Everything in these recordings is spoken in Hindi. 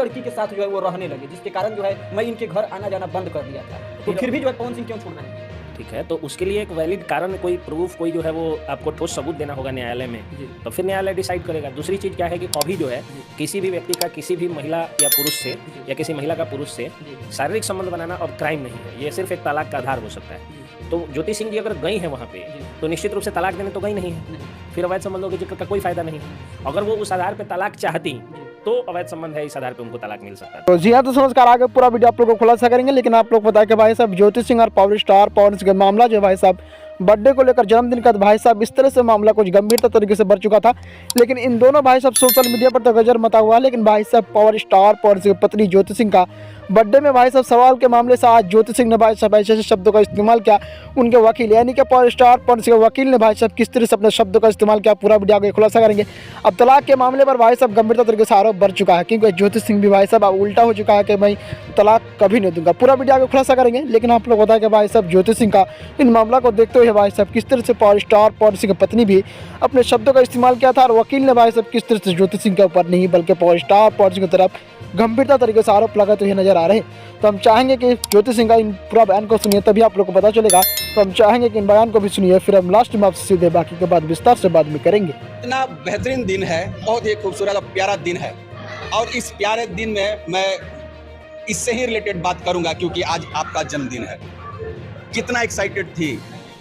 लड़की के साथ जो है वो रहने लगे, जिसके कारण जो है मैं इनके घर आना जाना बंद कर दिया था। तो फिर भी जो है पवन सिंह क्यों छोड़ रहे हैं? ठीक है, तो उसके लिए एक वैलिड कारण, कोई प्रूफ, कोई जो है वो आपको ठोस सबूत देना होगा न्यायालय में, तो फिर न्यायालय डिसाइड करेगा। दूसरी चीज़ क्या है कि अभी जो है किसी भी व्यक्ति का किसी भी महिला या पुरुष से या किसी महिला का पुरुष से शारीरिक संबंध बनाना अब क्राइम नहीं है, ये सिर्फ एक तलाक का आधार हो सकता है। तो ज्योति सिंह जी अगर गई हैं वहाँ पे तो निश्चित रूप से तलाक देने तो गई नहीं है, फिर अवैध संबंधों के जिक्र का कोई फायदा नहीं है। अगर वो उस आधार पर तलाक चाहती तो अवैध संबंध है, इस आधार पे उनको तलाक मिल सकता है। तो जी हाँ, तो नमस्कार, आगे पूरा वीडियो आप लोग को खुलासा करेंगे, लेकिन आप लोग बताएं कि भाई साहब ज्योति सिंह और पावर स्टार पवन सिंह का मामला जो भाई साहब बर्थडे को लेकर, जन्मदिन का, भाई साहब इस तरह से मामला कुछ गंभीरता तरीके से बढ़ चुका था। लेकिन इन दोनों भाई साहब सोशल मीडिया पर तो गजर मचा हुआ, लेकिन भाई साहब पावर स्टार पवन सिंह पत्नी ज्योति सिंह का बर्थडे में भाई साहब सवाल के मामले से आज ज्योति सिंह ने भाई साहब ऐसे शब्दों का इस्तेमाल किया। उनके वकील यानी कि पावर स्टार पवन सिंह के वकील ने भाई साहब किस तरह से अपने शब्दों का इस्तेमाल किया, पूरा वीडियो आगे खुलासा करेंगे। अब तलाक के मामले पर भाई साहब गंभीरता तरीके से आरोप बढ़ चुका है, क्योंकि ज्योति सिंह भी भाई साहब अब उल्टा हो चुका है कि मैं तलाक कभी नहीं दूंगा। पूरा वीडियो आगे खुलासा करेंगे, लेकिन आप लोग बताएं कि भाई साहब ज्योति सिंह का इन मामला को देखते हुए भाई साहब किस तरह से पावर स्टार पवन सिंह की पत्नी भी अपने शब्दों का इस्तेमाल किया था, और वकील ने भाई साहब किस तरह से ज्योति सिंह के ऊपर नहीं बल्कि पावर स्टार पवन सिंह की तरफ गंभीरता तरीके से आरोप लगाते हुए नजर आ रहे हैं। तो हम चाहेंगे कि ज्योति सिंह का इन पूरा बयान को सुनिए, तभी आप लोग को पता चलेगा। तो हम चाहेंगे कि इन बयान को भी सुनिए, फिर हम लास्ट में आपसे सीधे बाकी के बाद विस्तार से बाद में करेंगे। इतना बेहतरीन दिन है, बहुत ही खूबसूरत और प्यारा दिन है, और इस प्यारे दिन में मैं इससे ही रिलेटेड बात करूंगा, क्योंकि आज आपका जन्मदिन है। कितना एक्साइटेड थी,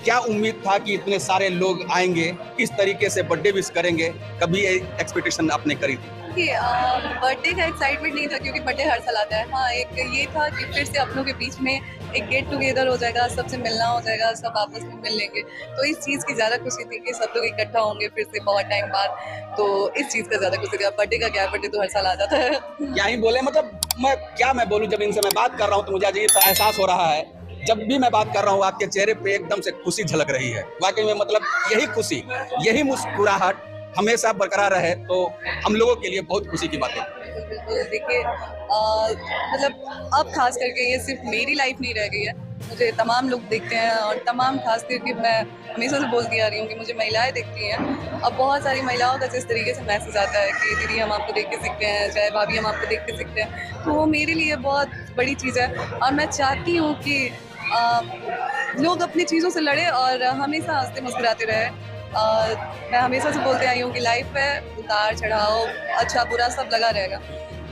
क्या उम्मीद था कि इतने सारे लोग आएंगे, किस तरीके से बर्थडे विश करेंगे, कभी एक्सपेक्टेशन आपने करी थी? बर्थडे का एक्साइटमेंट नहीं था, क्योंकि बर्थडे हर साल आता है। हाँ, एक ये था कि फिर से अपनों के बीच में एक गेट टुगेदर हो जाएगा, सबसे मिलना हो जाएगा, सब आपस में मिल लेंगे। तो इस चीज़ की ज़्यादा खुशी थी कि सब लोग इकट्ठा होंगे फिर से बहुत टाइम बाद, तो इस चीज़ का ज़्यादा खुशी थी। बर्थडे का क्या, बर्थडे तो हर साल आ जाता है। क्या ही बोले, मतलब मैं बोलूँ, जब इनसे मैं बात कर रहा हूँ तो मुझे अजीब सा एहसास हो रहा है। जब भी मैं बात कर रहा हूँ आपके चेहरे पे एकदम से खुशी झलक रही है। वाकई में मतलब यही खुशी, यही मुस्कुराहट हमेशा बरकरार रहे तो हम लोगों के लिए बहुत खुशी की बात है। बिल्कुल, देखिए मतलब अब खास करके ये सिर्फ मेरी लाइफ नहीं रह गई है, मुझे तमाम लोग देखते हैं, और तमाम खास करके मैं हमेशा से बोलती आ रही हूँ कि मुझे महिलाएं देखती हैं। अब बहुत सारी महिलाओं का जिस तरीके से मैसेज आता है कि दीदी हम आपको देख के सीखते हैं, चाहे भाभी हम आपको देख के सीखते हैं, तो वो मेरे लिए बहुत बड़ी चीज़ है। और मैं चाहती हूँ कि लोग अपनी चीज़ों से लड़े और हमेशा हंसते मुस्कुराते रहे। मैं हमेशा से बोलते आई हूँ कि लाइफ है, उतार चढ़ाव, अच्छा बुरा सब लगा रहेगा,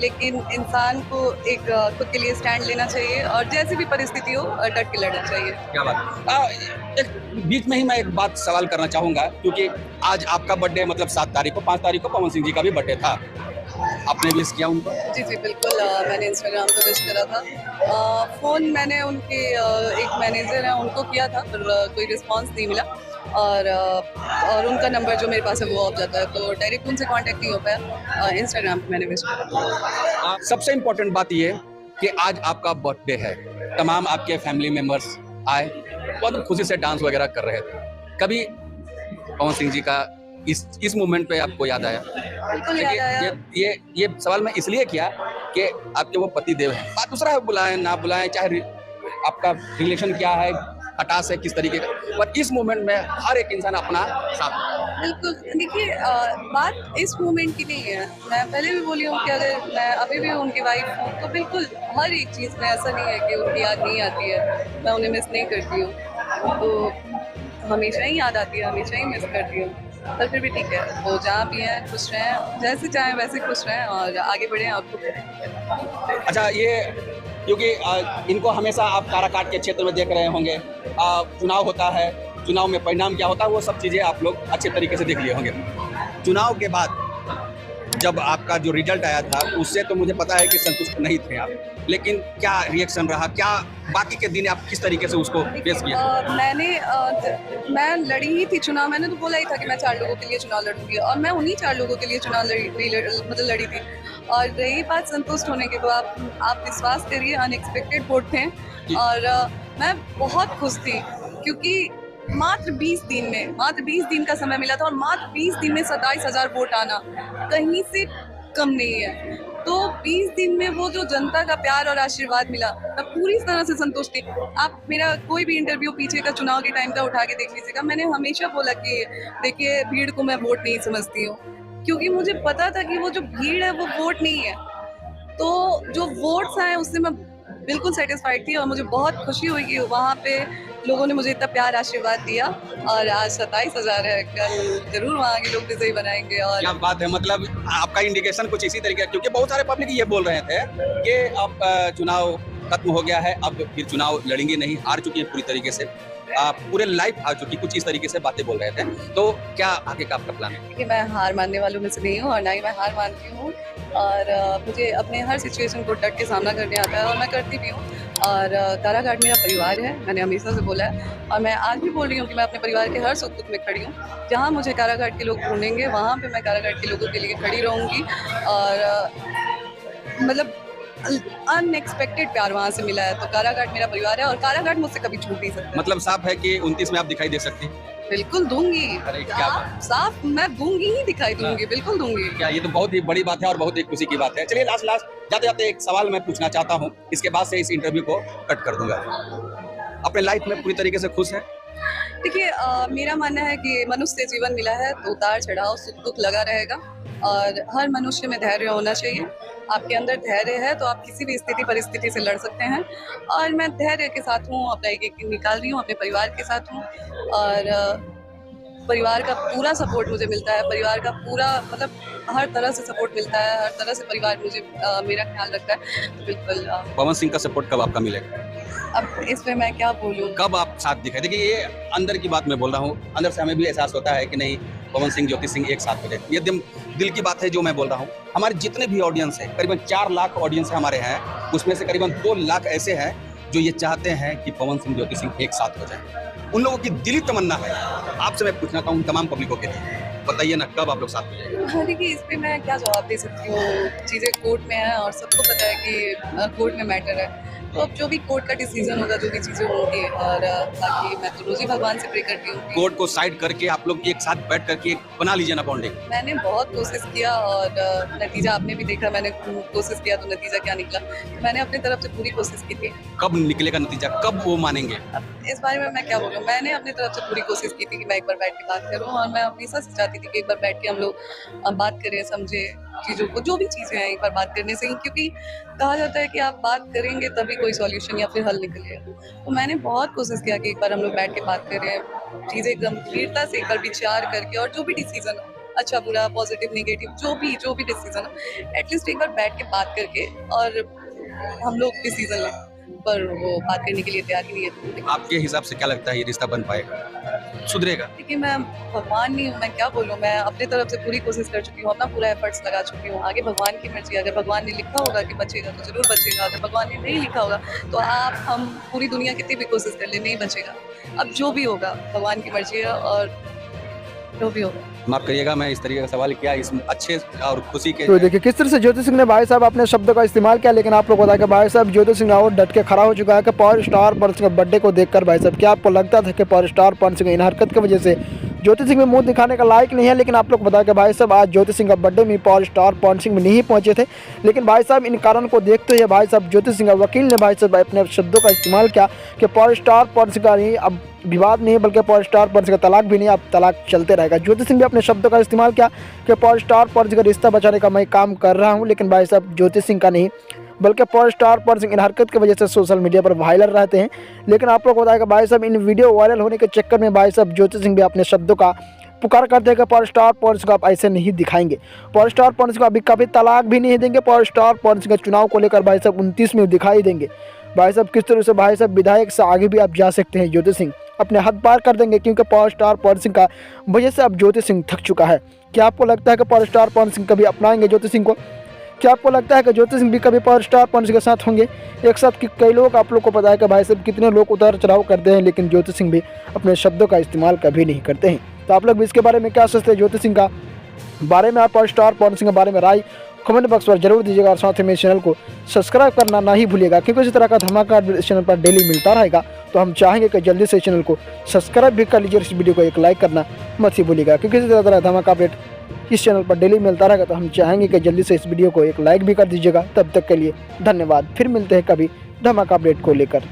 लेकिन इंसान को एक खुद के लिए स्टैंड लेना चाहिए, और जैसी भी परिस्थिति हो डट के लड़ना चाहिए। क्या बात। एक बीच में ही मैं एक बात सवाल करना चाहूँगा, क्योंकि आज आपका बर्थडे मतलब 7 तारीख को, 5 तारीख को पवन सिंह जी का भी बर्थडे था, आपने विश किया उनको? जी बिल्कुल, मैंने इंस्टाग्राम पर विश करा था। फ़ोन मैंने उनके एक मैनेजर हैं उनको किया था, पर कोई रिस्पांस नहीं मिला, और उनका नंबर जो मेरे पास है वो ऑफ जाता है, तो डायरेक्ट उनसे कांटेक्ट नहीं हो पाया। इंस्टाग्राम पे मैंने विश करा। सबसे इम्पोर्टेंट बात ये कि आज आपका बर्थडे है, तमाम आपके फैमिली मेम्बर्स आए, बहुत खुशी से डांस वगैरह कर रहे थे। कभी पवन सिंह जी का इस मोमेंट पे आपको याद आया? बिल्कुल याद आया। ये सवाल मैं इसलिए किया कि आपके वो पति देव हैं। बात दूसरा है, बुलाएं ना बुलाएं, चाहे आपका रिलेशन क्या है, खटास है किस तरीके का, पर इस मोमेंट में हर एक इंसान अपना साथ। बिल्कुल, देखिए बात इस मोमेंट की नहीं है। मैं पहले भी बोली हूँ कि अगर मैं अभी भी उनकी वाइफ हूँ तो बिल्कुल हर एक चीज़ में ऐसा नहीं है कि उनकी याद नहीं आती है, मैं उन्हें मिस नहीं करती हूँ, तो हमेशा ही याद आती है, हमेशा ही मिस करती हूँ, पर फिर भी ठीक है, वो जहाँ भी हैं खुश रहें, जैसे चाहें वैसे खुश रहें और आगे बढ़ें। आपको अच्छा, ये क्योंकि इनको हमेशा आप काराकाट के क्षेत्र में देख रहे होंगे, चुनाव होता है, चुनाव में परिणाम क्या होता है वो सब चीज़ें आप लोग अच्छे तरीके से देख लिए होंगे। चुनाव के बाद जब आपका जो रिजल्ट आया था उससे तो मुझे पता है कि संतुष्ट नहीं थे आप, लेकिन क्या रिएक्शन रहा, क्या बाकी के दिन आप किस तरीके से उसको फेस किया? मैं लड़ी ही थी चुनाव, मैंने तो बोला ही था कि मैं 4 लोगों के लिए चुनाव लड़ूंगी, और मैं उन्हीं 4 लोगों के लिए चुनाव लड़ी थी। और रही बात संतुष्ट होने के, तो आप विश्वास करिए अनएक्सपेक्टेड वोट थे, और मैं बहुत खुश थी, क्योंकि मात्र 20 दिन का समय मिला था, और मात्र 20 दिन में 27,000 वोट आना कहीं से कम नहीं है। तो 20 दिन में वो जो जनता का प्यार और आशीर्वाद मिला, मैं पूरी तरह से संतुष्ट थी। आप मेरा कोई भी इंटरव्यू पीछे का चुनाव के टाइम का उठा के देख लीजिएगा, मैंने हमेशा बोला कि देखिए भीड़ को मैं वोट नहीं समझती हूँ, क्योंकि मुझे पता था कि वो जो भीड़ है वो वोट नहीं है, तो जो वोट्स आए उससे मैं बिल्कुल सेटिस्फाइड थी और मुझे बहुत खुशी हुई कि वहाँ पे लोगों ने मुझे इतना प्यार आशीर्वाद दिया। और आज 27,000 है, कल जरूर वहाँ के लोग विजयी बनाएंगे। और क्या बात है, मतलब आपका इंडिकेशन कुछ इसी तरीके, क्योंकि बहुत सारे पब्लिक ये बोल रहे थे कि अब चुनाव खत्म हो गया है, अब फिर चुनाव लड़ेंगे नहीं, हार चुकी है पूरी तरीके से, पूरे लाइफ हार चुकी, कुछ इस तरीके से बातें बोल रहे थे। तो क्या आगे का आपका प्लान है? कि मैं हार मानने वालों में से नहीं हूँ और ना ही मैं हार मानती हूँ। और मुझे अपने हर सिचुएशन को डट के सामना करने आता है और मैं करती भी हूँ। और काराकाट मेरा परिवार है, मैंने हमेशा से बोला है और मैं आज भी बोल रही हूँ कि मैं अपने परिवार के हर सुख दुख में खड़ी हूँ। जहाँ मुझे काराकाट के लोग ढूंढेंगे वहाँ पे मैं काराकाट के लोगों के लिए खड़ी रहूँगी। और मतलब अनएक्सपेक्टेड प्यार वहाँ से मिला है, तो काराकाट मेरा परिवार है और काराकाट मुझसे कभी छूट नहीं सकता। मतलब साफ है कि 29 में आप दिखाई दे सकती हैं? बिल्कुल दूंगी। अरे क्या बात। साफ मैं दूंगी ही, दिखाई दूंगी, बिल्कुल दूंगी। क्या, ये तो बहुत ही बड़ी बात है और बहुत ही खुशी की बात है। चलिए लास्ट जाते जाते एक सवाल मैं पूछना चाहता हूँ, इसके बाद से इस इंटरव्यू को कट कर दूंगा। अपने लाइफ में पूरी तरीके से खुश हैं? देखिए मेरा मानना है कि मनुष्य जीवन मिला है तो उतार चढ़ाव सुख दुख लगा रहेगा और हर मनुष्य में धैर्य होना चाहिए। आपके अंदर धैर्य है तो आप किसी भी स्थिति परिस्थिति से लड़ सकते हैं और मैं धैर्य के साथ हूँ, अपना एक निकाल रही हूँ, अपने परिवार के साथ हूँ और परिवार का पूरा सपोर्ट मुझे मिलता है। परिवार का पूरा मतलब हर तरह से सपोर्ट मिलता है, हर तरह से परिवार मुझे मेरा ख्याल रखता है। तो बिल्कुल पवन सिंह का सपोर्ट कब आपका मिलेगा? अब इसमें मैं क्या बोलूँ, कब आप साथ दिखाई? देखिए ये अंदर की बात मैं बोल रहा हूँ, अंदर से हमें भी एहसास होता है कि नहीं, पवन सिंह ज्योति सिंह एक साथ हो जाए। ये दिल की बात है जो मैं बोल रहा हूँ। हमारे जितने भी ऑडियंस है, करीबन 4 लाख ऑडियंस हमारे हैं, उसमें से करीबन 2 लाख ऐसे हैं जो ये चाहते हैं कि पवन सिंह ज्योति सिंह एक साथ हो जाए। उन लोगों की दिली तमन्ना है। आपसे मैं पूछना चाहूँ तमाम पब्लिकों के लिए, बताइए ना कब आप लोग साथ हो जाएंगे? हाँ देखिए इस पर मैं क्या जवाब दे सकती हूँ, चीज़ें कोर्ट में हैं और सबको पता है कि कोर्ट में मैटर है। तो अब जो भी कोर्ट का डिसीजन होगा, जो भी चीज़ें होंगी, और बाकी मैं तो रोज ही भगवान से प्रे करती हूँ। कोर्ट को साइड करके आप लोग एक साथ बैठ करके एक बना लीजिए ना बॉन्डिंग। मैंने बहुत कोशिश किया और नतीजा आपने भी देखा, मैंने कोशिश किया तो नतीजा क्या निकला। तो मैंने अपनी तरफ से पूरी कोशिश की थी। कब निकलेगा नतीजा, कब वो मानेंगे? अब इस बारे में मैं क्या बोलूँ, मैंने अपनी तरफ से पूरी कोशिश की थी कि मैं एक बार बैठ के बात करूँ और मैं हमेशा से चाहती थी कि एक बार बैठ के हम लोग बात करें, समझे चीज़ों को, जो भी चीज़ें हैं एक बार बात करने से ही, क्योंकि कहा जाता है कि आप बात करेंगे तभी कोई सॉल्यूशन या फिर हल निकलेगा। तो मैंने बहुत कोशिश किया कि एक बार हम लोग बैठ के बात करें, चीज़ें एकदम गंभीरता से एक बार विचार करके, और जो भी डिसीजन हो, अच्छा बुरा पॉजिटिव नेगेटिव जो भी डिसीजन हो, एटलीस्ट एक बार बैठ के बात करके और हम लोग डिसीजन लें। पर वो बात करने के लिए तैयार ही नहीं है। आपके हिसाब से क्या लगता है ये रिश्ता बन पाएगा, सुधरेगा? देखिए मैं भगवान नहीं हूँ, मैं क्या बोलूँ, मैं अपनी तरफ से पूरी कोशिश कर चुकी हूँ, अपना पूरा एफर्ट्स लगा चुकी हूँ। आगे भगवान की मर्जी, अगर भगवान ने लिखा होगा कि बचेगा तो जरूर बचेगा, अगर भगवान ने नहीं लिखा होगा तो आप हम पूरी दुनिया कितनी भी कोशिश कर ले, नहीं बचेगा। अब जो भी होगा भगवान की मर्जी है और जो भी होगा। माफ करिएगा मैं इस तरीके का सवाल किया, इस अच्छे और खुशी के। तो देखिए किस तरह से ज्योति सिंह ने भाई साहब अपने शब्दों का इस्तेमाल किया, लेकिन आप लोग बताया कि भाई साहब ज्योति सिंह रावत डट के खड़ा हो चुका है कि पावर स्टार पवन सिंह के बर्थडे को देखकर भाई साहब क्या आपको लगता था कि पावर स्टार पवन सिंह इन हरकत की वजह से ज्योति सिंह में मुंह दिखाने का लायक नहीं है, लेकिन आप लोग बताया कि भाई साहब आज ज्योति सिंह का बर्थडे में पावर स्टार पवन सिंह में नहीं पहुंचे थे, लेकिन भाई साहब इन कारण को देखते हुए भाई साहब ज्योति सिंह का वकील ने भाई साहब अपने शब्दों का इस्तेमाल किया कि पावर स्टार पवन सिंह का नहीं अब विवाद नहीं बल्कि पावर स्टार पवन सिंह का तलाक भी नहीं, अब तलाक चलते रहेगा। ज्योति सिंह भी अपने शब्दों का इस्तेमाल किया कि पावर स्टार पवन सिंह का रिश्ता बचाने का मैं काम कर रहा हूँ, लेकिन भाई साहब ज्योति सिंह का नहीं बल्कि पावर स्टार पवन सिंह इन हरकत की वजह से सोशल मीडिया पर वायरल रहते हैं। लेकिन आप लोग बताएगा भाई साहब इन वीडियो वायरल होने के चक्कर में भाई साहब ज्योति सिंह भी अपने शब्दों का पुकार करते हैं कि पावर स्टार पवन सिंह को आप ऐसे नहीं दिखाएंगे, पावर स्टार पवन सिंह को अभी कभी तलाक भी नहीं देंगे, पावर स्टार पवन सिंह के चुनाव को लेकर भाई साहब 29 में दिखाई देंगे। भाई साहब किस तरह से भाई साहब विधायक से आगे भी आप जा सकते हैं, ज्योति सिंह अपने हद पार कर देंगे, क्योंकि पावर स्टार पवन सिंह का वजह से अब ज्योति सिंह थक चुका है। क्या आपको लगता है कि पावर स्टार पवन सिंह कभी अपनाएंगे ज्योति सिंह को? क्या आपको लगता है कि ज्योति सिंह भी कभी पावर स्टार पवन सिंह के साथ होंगे एक साथ? कि कई लोग आप लोग को पता है कि भाई साहब कितने लोग उतार चढ़ाव करते हैं, लेकिन ज्योति सिंह भी अपने शब्दों का इस्तेमाल कभी नहीं करते हैं। तो आप लोग भी इसके बारे में क्या सोचते हैं ज्योति सिंह का बारे में? आप पावर स्टार पवन सिंह के बारे में राय कमेंट बॉक्स पर जरूर दीजिएगा और साथ ही में चैनल को सब्सक्राइब करना ना ही भूलिएगा, क्योंकि इसी तरह का धमाका इस चैनल पर डेली मिलता रहेगा। तो हम चाहेंगे कि जल्दी से चैनल को सब्सक्राइब भी कर लीजिए, इस वीडियो को एक लाइक करना मत ही भूलिएगा, क्योंकि इसी तरह धमाका अपडेट इस चैनल पर डेली मिलता रहेगा। तो हम चाहेंगे कि जल्दी से इस वीडियो को एक लाइक भी कर दीजिएगा। तब तक के लिए धन्यवाद, फिर मिलते हैं कभी धमाका अपडेट को लेकर।